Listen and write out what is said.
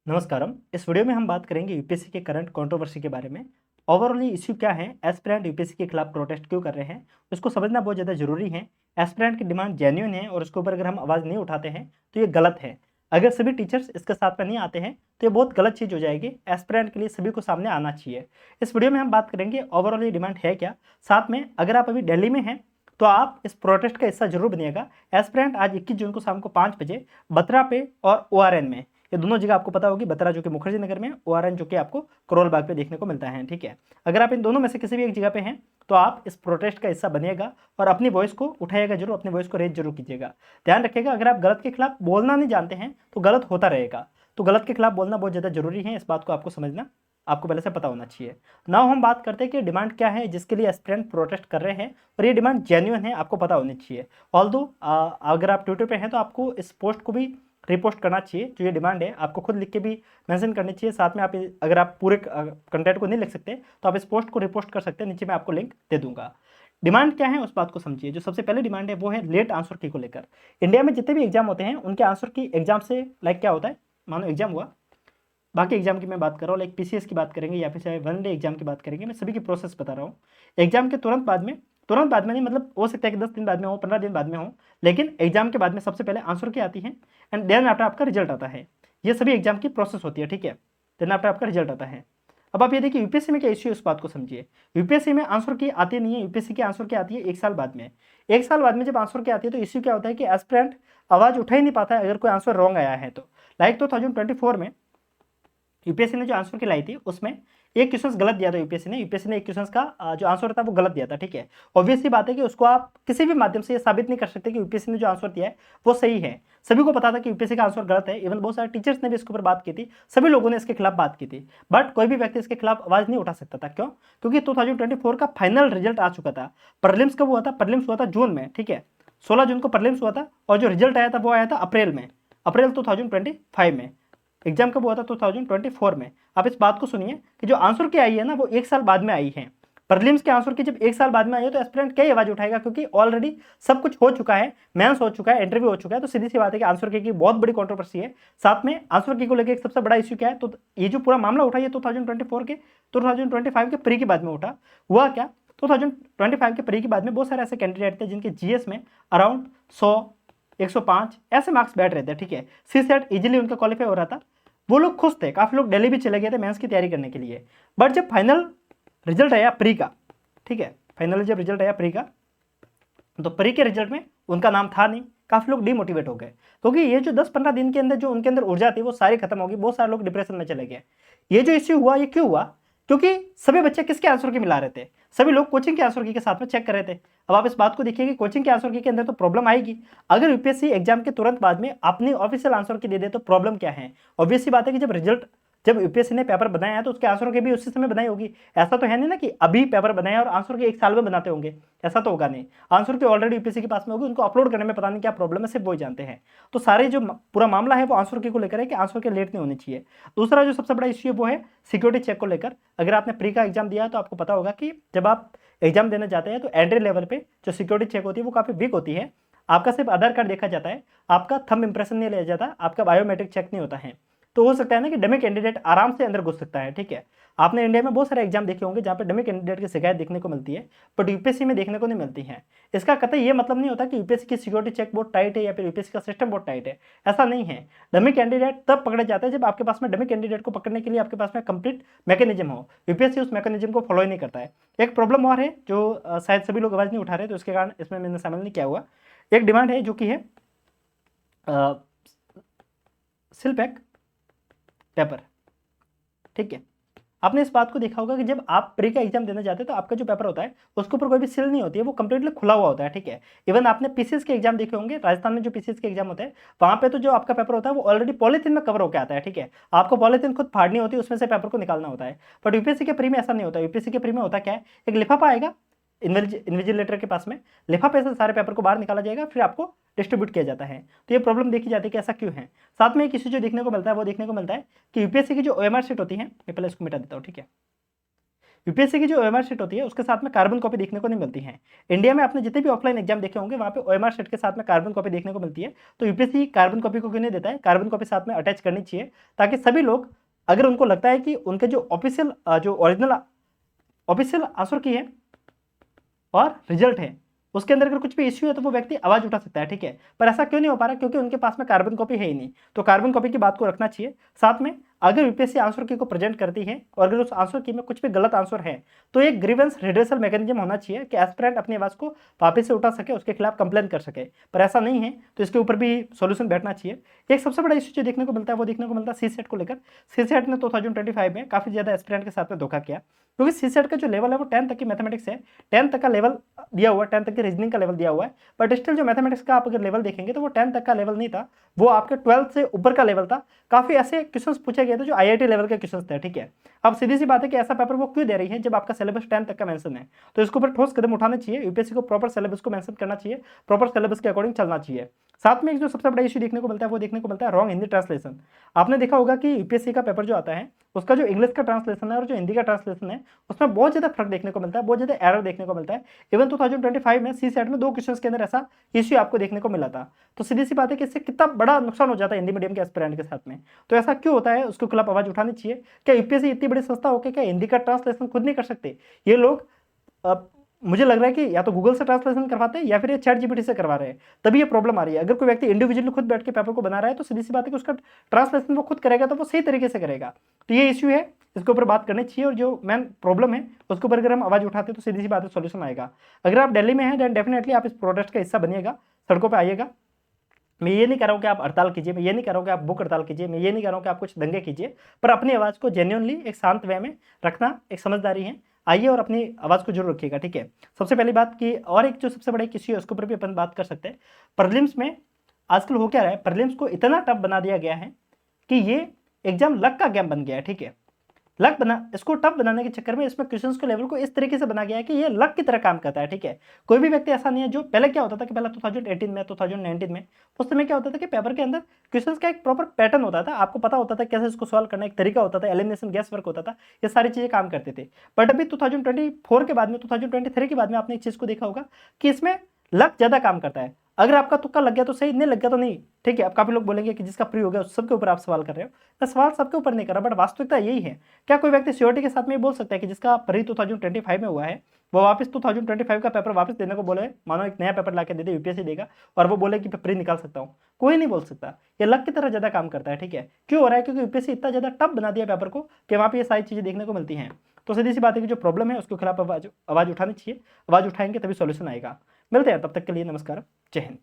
नमस्कारम। इस वीडियो में हम बात करेंगे यूपीएससी के करंट कंट्रोवर्सी के बारे में। ओवरऑल इश्यू क्या है, एस्पिरेंट यूपीएससी के खिलाफ प्रोटेस्ट क्यों कर रहे हैं, उसको समझना बहुत ज़्यादा जरूरी है। एस्पिरेंट की डिमांड जेन्युइन है और उसके ऊपर अगर हम आवाज़ नहीं उठाते हैं तो ये गलत है। अगर सभी टीचर्स इसके साथ में नहीं आते हैं तो ये बहुत गलत चीज़ हो जाएगी। एस्पिरेंट के लिए सभी को सामने आना चाहिए। इस वीडियो में हम बात करेंगे ओवरऑल ये डिमांड है क्या। साथ में अगर आप अभी दिल्ली में हैं तो आप इस प्रोटेस्ट का हिस्सा जरूर बनिएगा। एस्पिरेंट आज 21 जून को शाम को 5 बजे बत्रा पे और ओआरएन में, ये दोनों जगह आपको पता होगी, बत्रा जो कि मुखर्जी नगर में, ओआरएन जो कि आपको करोल बाग पे देखने को मिलता है। ठीक है, अगर आप इन दोनों में से किसी भी एक जगह पे हैं तो आप इस प्रोटेस्ट का हिस्सा बनिएगा और अपनी वॉइस को उठाइएगा जरूर, अपनी वॉइस को रेज जरूर कीजिएगा। ध्यान रखिएगा, अगर आप गलत के खिलाफ बोलना नहीं जानते हैं तो गलत होता रहेगा। तो गलत के खिलाफ बोलना बहुत ज़्यादा जरूरी है, इस बात को आपको समझना, आपको पहले से पता होना चाहिए। नाउ हम बात करते हैं कि डिमांड क्या है जिसके लिए एस्पिरेंट प्रोटेस्ट कर रहे हैं और ये डिमांड जेन्युइन है, आपको पता होनी चाहिए। ऑल्दो अगर आप ट्विटर पे हैं तो आपको इस पोस्ट को भी रिपोस्ट करना चाहिए। जो ये डिमांड है आपको खुद लिख के भी मेंशन करनी चाहिए। साथ में आप अगर आप पूरे कंटेंट को नहीं लिख सकते तो आप इस पोस्ट को रिपोस्ट कर सकते हैं, नीचे मैं आपको लिंक दे दूंगा। डिमांड क्या है उस बात को समझिए। जो सबसे पहले डिमांड है वो है लेट आंसर की को लेकर। इंडिया में जितने भी एग्जाम होते हैं उनके आंसर की एग्जाम से लाइक क्या होता है, मानो एग्जाम हुआ, बाकी एग्जाम की मैं बात कर रहा हूँ, लाइक पीसीएस की बात करेंगे या फिर चाहे वन डे एग्जाम की बात करेंगे, मैं सभी की प्रोसेस बता रहा हूँ। एग्जाम के तुरंत बाद में नहीं, मतलब हो सकता है कि 10 दिन बाद में हो, 15 दिन बाद में हो, लेकिन एग्जाम के बाद में सबसे पहले आंसर की आती है एंड देन आफ्टर आपका रिजल्ट आता है। ये सभी एग्जाम की प्रोसेस होती है। ठीक है, देन आफ्टर आपका रिजल्ट आता है। अब आप ये देखिए यूपीएससी में क्या इश्यू है उस बात को समझिए। यूपीएससी में आंसर की आती नहीं है, यूपीएससी की आंसर की आती है 1 साल बाद में। 1 साल बाद में जब आंसर की आती है तो इश्यू क्या होता है कि एस्पिरेंट आवाज उठा ही नहीं पाता है अगर कोई आंसर रॉन्ग आया है तो। लाइक 2024 में यूपीएससी ने जो आंसर की लाई थी उसमें एक क्वेश्चन गलत दिया था। यूपीएससी ने एक क्वेश्चन का जो आंसर था वो गलत दिया था। ठीक है, ऑब्वियस सी बात है कि उसको आप किसी भी माध्यम से ये साबित नहीं कर सकते कि यूपीएससी ने जो आंसर दिया है वो सही है। सभी को पता था कि यूपीएससी का आंसर गलत है। इवन बहुत सारे टीचर्स ने भी इसके ऊपर बात की थी, सभी लोगों ने इसके खिलाफ बात की थी, बट कोई भी व्यक्ति इसके खिलाफ आवाज नहीं उठा सकता था। क्यों? क्योंकि 2024 का फाइनल रिजल्ट आ चुका था। प्रलिम्स कब हुआ था? प्रलिम्स हुआ था जून में। ठीक है, 16 जून को प्रलिम्स हुआ था और जो रिजल्ट आया था वो आया था अप्रैल में, अप्रैल 2025 में। एग्जाम कब हुआ था? 2024 में। आप इस बात को सुनिए कि जो आंसर की आई है ना वो 1 साल बाद में आई है। प्रलिम्स के आंसर की जब 1 साल बाद में आई है तो एस्पिरेंट क्या आवाज उठाएगा, क्योंकि ऑलरेडी सब कुछ हो चुका है, मेंस हो चुका है, इंटरव्यू हो चुका है। तो सीधी सी बात है कि आंसर की बहुत बड़ी कंट्रोवर्सी है। साथ में आंसर की को लेकर एक सबसे बड़ा इश्यू क्या है, तो ये जो पूरा मामला उठा ये 2024 के 2025 के प्री के बाद में उठा। हुआ क्या, 2025 के प्री के बाद में बहुत सारे ऐसे कैंडिडेट थे जिनके जीएस में अराउंड 100 105 ऐसे मार्क्स बैठ रहे थे। ठीक है, सी सेट इजिली उनका क्वालिफाई हो रहा था। वो लोग खुश थे, काफी लोग दिल्ली भी चले गए थे मेंस की तैयारी करने के लिए। बट जब फाइनल रिजल्ट आया प्री का, ठीक है, फाइनल जब रिजल्ट आया प्री का, तो प्री के रिजल्ट में उनका नाम था नहीं। काफी लोग डिमोटिवेट हो गए क्योंकि ये जो 10-15 दिन के अंदर जो उनके अंदर ऊर्जा थी वो सारी खत्म होगी। बहुत सारे लोग डिप्रेशन में चले गए। ये जो इश्यू हुआ ये क्यों हुआ? क्योंकि सभी बच्चे किसके आंसर की मिला रहे थे? सभी लोग कोचिंग के आंसर की के साथ में चेक कर रहे थे। अब आप इस बात को देखिए कि कोचिंग के आंसर की के अंदर तो प्रॉब्लम आएगी। अगर यूपीएससी एग्जाम के तुरंत बाद में अपनी ऑफिशियल आंसर की दे दे तो प्रॉब्लम क्या है? ऑब्वियस सी बात है कि जब यूपीएससी ने पेपर बनाया है तो उसके आंसर की भी उसी समय बनाई होगी। ऐसा तो है नहीं ना कि अभी पेपर बनाया और आंसर के 1 साल में बनाते होंगे, ऐसा तो होगा नहीं। आंसर की ऑलरेडी यूपीएससी के पास में होगी, उनको अपलोड करने में पता नहीं क्या प्रॉब्लम है, सिर्फ वो ही जानते हैं। तो सारे जो पूरा मामला है वो आंसर की को लेकर है कि आंसर के लेट नहीं होनी चाहिए। दूसरा जो सबसे बड़ा इश्यू है वो है सिक्योरिटी चेक को लेकर। अगर आपने प्री का एग्जाम दिया है तो आपको पता होगा कि जब आप एग्जाम देने जाते हैं तो एंट्री लेवल पे जो सिक्योरिटी चेक होती है वो काफी वीक होती है। आपका सिर्फ आधार कार्ड देखा जाता है, आपका थंब इंप्रेशन नहीं लिया जाता, आपका बायोमेट्रिक चेक नहीं होता है। तो हो सकता है ना कि डमी कैंडिडेट आराम से अंदर घुस सकता है। ठीक है, आपने इंडिया में बहुत सारे एग्जाम देखे होंगे जहां पे डमी कैंडिडेट की शिकायत देखने को मिलती है, बट यूपीएससी में देखने को नहीं मिलती है। इसका कतई ये मतलब नहीं होता कि यूपीएससी की सिक्योरिटी चेक बहुत टाइट है या फिर यूपीएससी का सिस्टम बहुत टाइट है, ऐसा नहीं है। डमी कैंडिडेट तब पकड़े जाते हैं जब आपके पास में डमी कैंडिडेट को पकड़ने के लिए आपके पास में कंप्लीट मैकेनिज्म हो। यूपीएससी उस मैकेनिज्म को फॉलो ही नहीं करता है। एक प्रॉब्लम और है जो शायद सभी लोग आवाज नहीं उठा रहे, तो इसके कारण इसमें मैंने शामिल नहीं किया हुआ। एक डिमांड है जो कि है सिल्पैक पेपर। ठीक है, आपने इस बात को देखा होगा कि जब आप प्री का एग्जाम देने जाते हैं तो आपका जो पेपर होता है उसके ऊपर कोई भी सील नहीं होती है, वो कंप्लीटली खुला हुआ होता है। ठीक है, इवन आपने पीसीएस के एग्जाम देखे होंगे, राजस्थान में जो पीसीएस के एग्जाम होते हैं वहां पे तो जो आपका पेपर होता है वो ऑलरेडी पॉलिथीन में कवर होकर आता है। ठीक है, आपको पॉलिथीन खुद फाड़नी होती है, उसमें से पेपर को निकालना होता है। बट यूपीएससी के प्री में ऐसा नहीं होता। यूपीएससी के प्री में होता क्या है, एक लिफाफा आएगा इन्विजिलेटर के पास में, लिफाफे से सारे पेपर को बाहर निकाला जाएगा, फिर आपको डिस्ट्रीब्यूट किया जाता है। तो ये प्रॉब्लम देखी जाती है कि ऐसा क्यों है। साथ में एक इश्यू जो देखने को मिलता है वो देखने को मिलता है कि यूपीएससी की जो ओएमआर शीट होती है, मैं पहले इसको मिटा देता हूँ। ठीक है, यूपीएससी की जो ओएमआर शीट होती है उसके साथ में कार्बन कॉपी देखने को नहीं मिलती है। इंडिया में आपने जितने भी ऑफलाइन एग्जाम देखे होंगे वहाँ पे ओएमआर शीट के साथ में कार्बन कॉपी देखने को मिलती है। तो यूपीएससी कार्बन कॉपी को क्यों नहीं देता है? कार्बन कॉपी साथ में अटैच करनी चाहिए, ताकि सभी लोग, अगर उनको लगता है कि उनके जो ऑफिशियल जो ओरिजिनल ऑफिशियल आंसर की है और रिजल्ट है उसके अंदर अगर कुछ भी इश्यू है तो वो व्यक्ति आवाज उठा सकता है, ठीक है। पर ऐसा क्यों नहीं हो पा रहा? क्योंकि उनके पास में कार्बन कॉपी है ही नहीं। तो कार्बन कॉपी की बात को रखना चाहिए। साथ में अगर यूपीएससी आंसर की को प्रेजेंट करती है और अगर उस आंसर की में कुछ भी गलत आंसर है तो एक ग्रीवेंस रिड्रेसल मैकेनिज्म होना चाहिए कि एस्पिरेंट अपनी आवाज को वापस से उठा सके, उसके खिलाफ कंप्लेन कर सके। पर ऐसा नहीं है, तो इसके ऊपर भी सोल्यूशन बैठना चाहिए। एक सबसे बड़ा इश्यू जो देखने को मिलता है वो देखने को मिलता है सी सेट को लेकर। सी सेट ने 2025 में काफी ज्यादा एस्पिरेंट के साथ में धोखा किया, क्योंकि सी सेट का जो लेवल है वो 10 तक की मैथमेटिक्स है, 10 तक का लेवल दिया हुआ है, 10 तक की रीजनिंग का लेवल दिया हुआ है। बट स्टिल जो मैथमेटिक्स का आप अगर लेवल देखेंगे तो वो 10 तक का लेवल नहीं था, वो आपके 12 से ऊपर का लेवल था। काफी ऐसे क्वेश्चंस पूछे गए थे जो आईआईटी लेवल के क्वेश्चंस थे, ठीक है। अब सीधी सी बात है कि ऐसा पेपर वो क्यों दे रही है जब आपका सिलेबस 10 तक का मेंशन है? तो इसके ऊपर ठोस कदम उठाने चाहिए। यूपीएससी को प्रॉपर सिलेबस को मेंशन करना चाहिए, प्रॉपर सिलेबस के अकॉर्डिंग चलना चाहिए। साथ में एक जो सबसे बड़ा इश्यू देखने को मिलता है वो देखने को मिलता है रॉन्ग हिंदी ट्रांसलेशन। आपने देखा होगा कि यूपीएससी का पेपर जो आता है उसका जो इंग्लिश का ट्रांसलेशन है और जो हिंदी का ट्रांसलेशन है उसमें बहुत ज्यादा फर्क देखने को मिलता है, बहुत ज्यादा एरर देखने को मिलता है। इवन 2025 में सी सेट में 2 क्वेश्चंस के अंदर ऐसा इश्यू आपको देखने को मिला था। तो सीधी सी बात है कि इससे कितना बड़ा नुकसान हो जाता है हिंदी मीडियम के एस्पिरेंट के साथ में। तो ऐसा क्यों होता है, उसके खिलाफ आवाज उठानी चाहिए। क्या यूपीएससी इतनी बड़ी संस्था होकर क्या हिंदी का ट्रांसलेशन खुद नहीं कर सकते? ये लोग मुझे लग रहा है कि या तो गूगल से ट्रांसलेशन करवाते हैं या फिर ये चैट जीपीटी से करवा रहे हैं, तभी ये प्रॉब्लम आ रही है। अगर कोई व्यक्ति इंडिविजुअली खुद बैठ के पेपर को बना रहा है तो सीधी सी बात है कि उसका ट्रांसलेशन वो खुद करेगा तो वो सही तरीके से करेगा। तो ये इश्यू है, इसके ऊपर बात करनी चाहिए और जो मेन प्रॉब्लम है उसके ऊपर अगर हम आवाज उठाते हैं तो सीधी सी बात है सोल्यूशन आएगा। अगर आप दिल्ली में हैं देन डेफिनेटली आप इस प्रोटेस्ट का हिस्सा बनिएगा, सड़कों पर आइएगा। मैं ये नहीं कह रहा हूँ कि आप हड़ताल कीजिए, मैं ये नहीं कह रहा हूँ कि आप भूख हड़ताल कीजिए, मैं ये नहीं कह रहा हूँ कि आप कुछ दंगे कीजिए, पर अपनी आवाज़ को जेन्युइनली एक शांत वे में रखना एक समझदारी है। आइए और अपनी आवाज़ को जरूर रखिएगा, ठीक है। सबसे पहली बात की और एक जो सबसे बड़ा इश्यू है उसके ऊपर भी अपन बात कर सकते हैं। प्रीलिम्स में आजकल हो क्या रहा है, प्रीलिम्स को इतना टफ बना दिया गया है कि ये एग्जाम लक का गेम बन गया है, ठीक है। लक बना, इसको टफ बनाने के चक्कर में इसमें क्वेश्चंस के लेवल को इस तरीके से बना गया है कि ये लक की तरह काम करता है, ठीक है। कोई भी व्यक्ति ऐसा नहीं है जो पहले क्या होता था कि पहले 2018 में 2019 में उस समय क्या होता था कि पेपर के अंदर क्वेश्चंस का एक प्रॉपर पैटर्न होता था, आपको पता होता था कैसे इसको सॉल्व करना, एक तरीका होता था, एलिमिनेशन गैस वर्क होता था, ये सारी चीजें काम करते थे। बट अभी 2024 के बाद में 2023 के बाद में आपने एक चीज को देखा होगा कि इसमें लक ज्यादा काम करता है। अगर आपका तुक्का लग गया तो सही, नहीं लग गया तो नहीं, ठीक है। अब काफी लोग बोलेंगे कि जिसका प्री हो गया उस सबके ऊपर आप सवाल कर रहे हो। मैं सवाल सबके ऊपर नहीं कर रहा, बट वास्तविकता यही है। क्या कोई व्यक्ति श्योरिटी के साथ में बोल सकता है कि जिसका प्री 2025 में हुआ है वो वापस 2025 का पेपर वापस देने को बोले, मानो एक नया पेपर लाके दे दे, यूपीएससी देगा और वो बोले कि प्री निकाल सकता हूँ? कोई नहीं बोल सकता। ये लक की तरह ज्यादा काम करता है, ठीक है। क्यों हो रहा है? क्योंकि यूपीएससी इतना ज्यादा टफ बना दिया पेपर को कि वहां पे ये सारी चीजें देखने को मिलती हैं। तो सीधी सी बात है कि जो प्रॉब्लम है उसके खिलाफ आवाज उठानी चाहिए, आवाज उठाएंगे तभी सॉल्यूशन आएगा। मिलते हैं, तब तक के लिए नमस्कार, जय हिंद।